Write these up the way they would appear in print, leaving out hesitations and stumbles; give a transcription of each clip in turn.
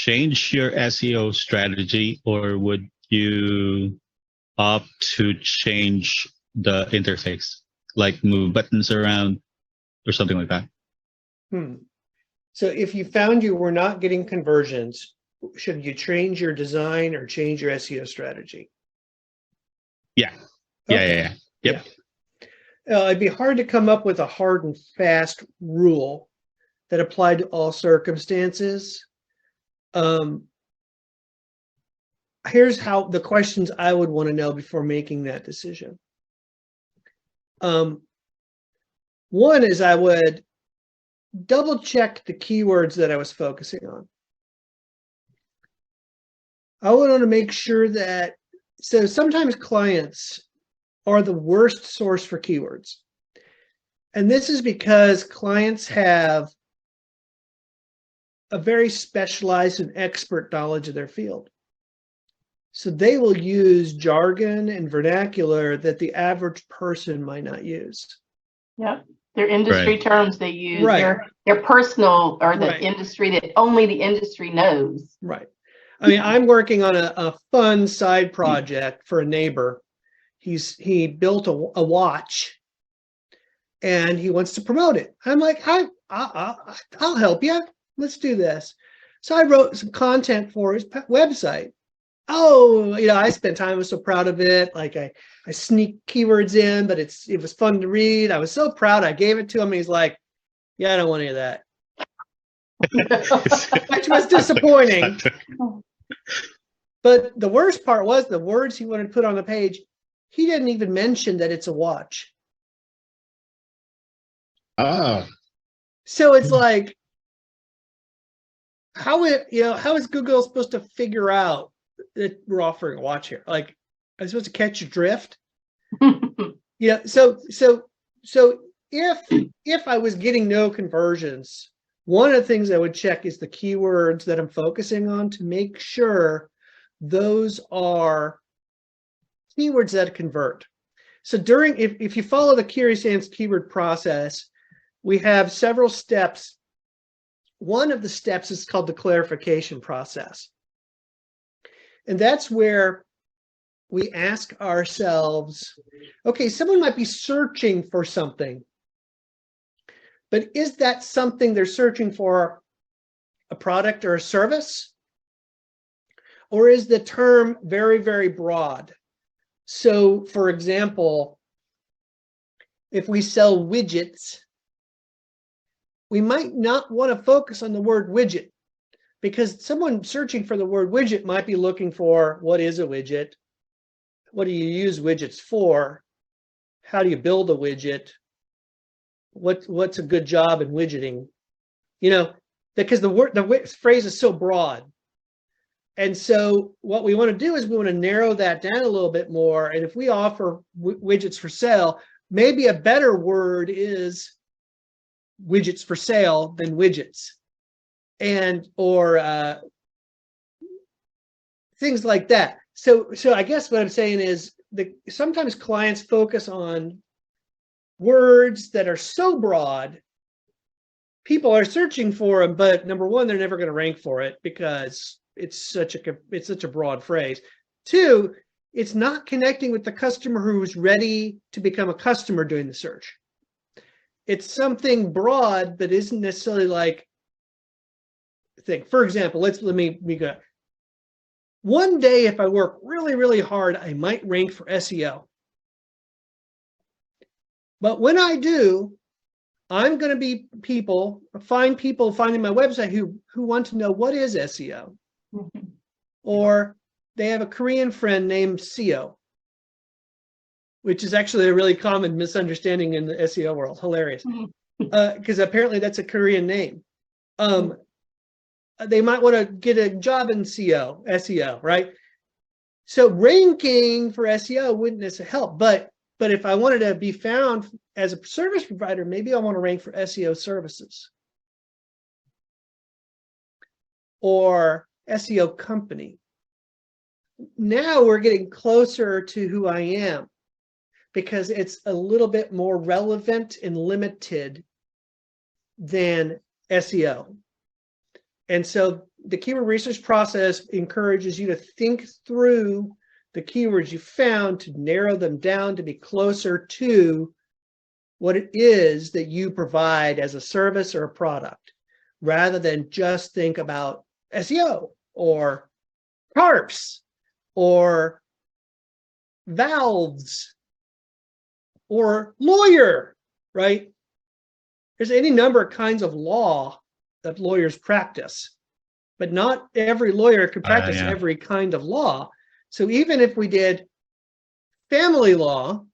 change your SEO strategy, or would you opt to change the interface, like move buttons around or something like that? So if you found you were not getting conversions, should you change your design or change your SEO strategy? Yeah. Okay. Yep. It'd be hard to come up with a hard and fast rule that applied to all circumstances. Here's how the questions I would want to know before making that decision. One is I would double check the keywords that I was focusing on. I would want to make sure that, so sometimes clients are the worst source for keywords. And this is because clients have a very specialized and expert knowledge of their field. So they will use jargon and vernacular that the average person might not use. Yep. Their industry terms they use, Right. their personal, or the industry that only the industry knows. Right. I mean, I'm working on a fun side project for a neighbor. He built a watch and he wants to promote it. I'm like, I'll help you. Let's do this. So I wrote some content for his website. Oh, I spent time. I was so proud of it. Like I sneak keywords in, but it was fun to read. I was so proud. I gave it to him. He's like, yeah, I don't want any of that. Which was disappointing. But the worst part was the words he wanted to put on the page. He didn't even mention that it's a watch. Oh. So it's like, how is Google supposed to figure out that we're offering a watch here? Like, I'm supposed to catch your drift? So if I was getting no conversions, one of the things I would check is the keywords that I'm focusing on to make sure those are keywords that convert. So if you follow the Curious Ants keyword process, we have several steps. One of the steps is called the clarification process. And that's where we ask ourselves, okay, someone might be searching for something, but is that something they're searching for a product or a service? Or is the term very, very broad? So, for example, if we sell widgets, we might not want to focus on the word widget, because someone searching for the word widget might be looking for, what is a widget? What do you use widgets for? How do you build a widget? What's a good job in widgeting? Because the phrase is so broad. And so what we want to do is we want to narrow that down a little bit more. And if we offer widgets for sale, maybe a better word is widgets for sale than widgets, or things like that. So I guess what I'm saying is sometimes clients focus on words that are so broad, people are searching for them, but number one, they're never going to rank for it because it's such a broad phrase. Two, it's not connecting with the customer who's ready to become a customer doing the search. It's something broad, but isn't necessarily like thing. For example, let me go. One day, if I work really, really hard, I might rank for SEO. But when I do, I'm going to be find people finding my website who want to know what is SEO. Mm-hmm. Or they have a Korean friend named SEO, which is actually a really common misunderstanding in the SEO world. Hilarious. Because apparently that's a Korean name. They might want to get a job in SEO, right? So ranking for SEO wouldn't necessarily help. But if I wanted to be found as a service provider, maybe I want to rank for SEO services or SEO company. Now we're getting closer to who I am because it's a little bit more relevant and limited than SEO. And so the keyword research process encourages you to think through the keywords you found to narrow them down to be closer to what it is that you provide as a service or a product, rather than just think about SEO or carps or valves or lawyer, right? There's any number of kinds of law that lawyers practice, but not every lawyer could practice every kind of law. So even if we did family law,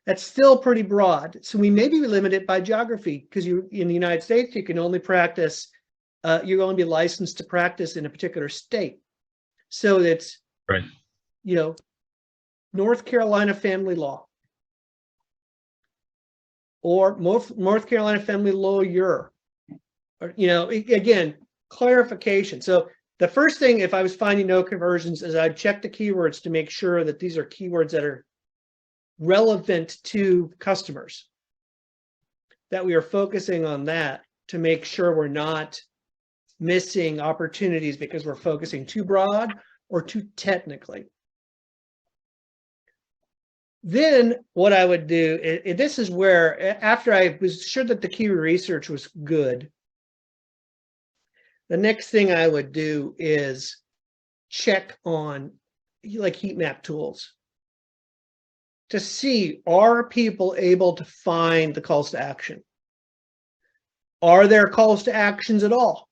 that's still pretty broad. So we maybe limit it by geography, because you in the United States, you can only practice, you're going to be licensed to practice in a particular state. So it's, right. You know, North Carolina family law, or North Carolina family lawyer, or, you know, again, clarification. So the first thing, if I was finding no conversions, is I'd check the keywords to make sure that these are keywords that are relevant to customers, that we are focusing on that to make sure we're not missing opportunities because we're focusing too broad or too technically. Then what I would do, this is where, after I was sure that the keyword research was good, the next thing I would do is check on like heat map tools to see, are people able to find the calls to action? Are there calls to actions at all?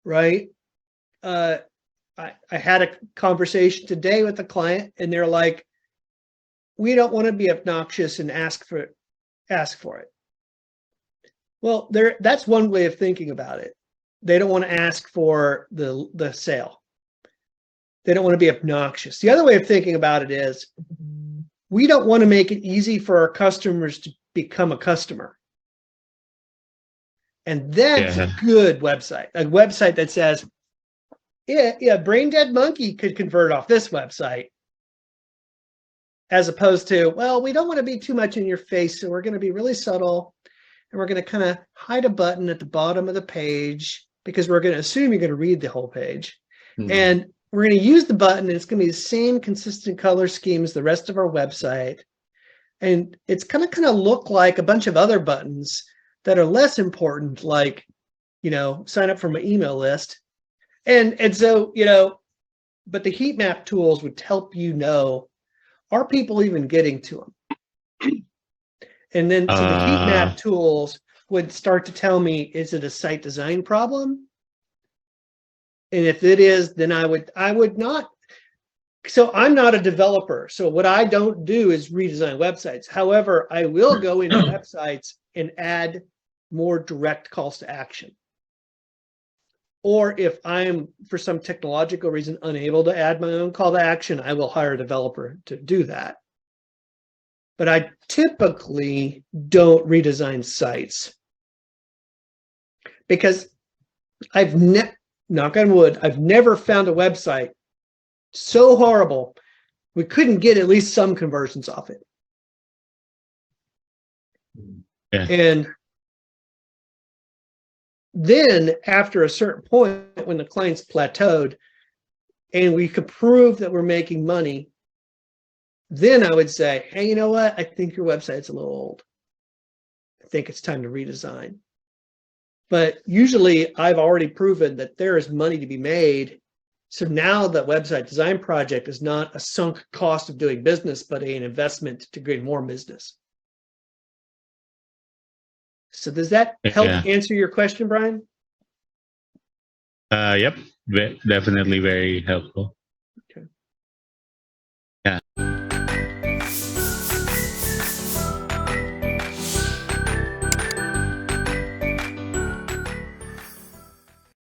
Right? I had a conversation today with a client, and they're like, we don't want to be obnoxious and ask for it. Well, that's one way of thinking about it. They don't want to ask for the sale. They don't want to be obnoxious. The other way of thinking about it is, we don't want to make it easy for our customers to become a customer. And that's a good website. A website that says, yeah, Brain Dead Monkey could convert off this website. As opposed to, well, we don't want to be too much in your face, so we're going to be really subtle, and we're going to kind of hide a button at the bottom of the page because we're going to assume you're going to read the whole page. And we're going to use the button, and it's going to be the same consistent color scheme as the rest of our website. And it's going to kind of look like a bunch of other buttons that are less important, like, you know, sign up for my email list. And so, you know, but the heat map tools would help you know, are people even getting to them? And then so the heat map tools would start to tell me, is it a site design problem? And if it is, then I would not. So I'm not a developer. So what I don't do is redesign websites. However, I will go into websites and add more direct calls to action. Or if I'm, for some technological reason, unable to add my own call to action, I will hire a developer to do that. But I typically don't redesign sites, because I've knock on wood, I've never found a website so horrible we couldn't get at least some conversions off it. Yeah. And then after a certain point, when the client's plateaued and we could prove that we're making money, then I would say, hey, you know what? I think your website's a little old. I think it's time to redesign. But usually I've already proven that there is money to be made. So now the website design project is not a sunk cost of doing business, but an investment to gain more business. So does that help answer your question, Brian? Yep, definitely very helpful.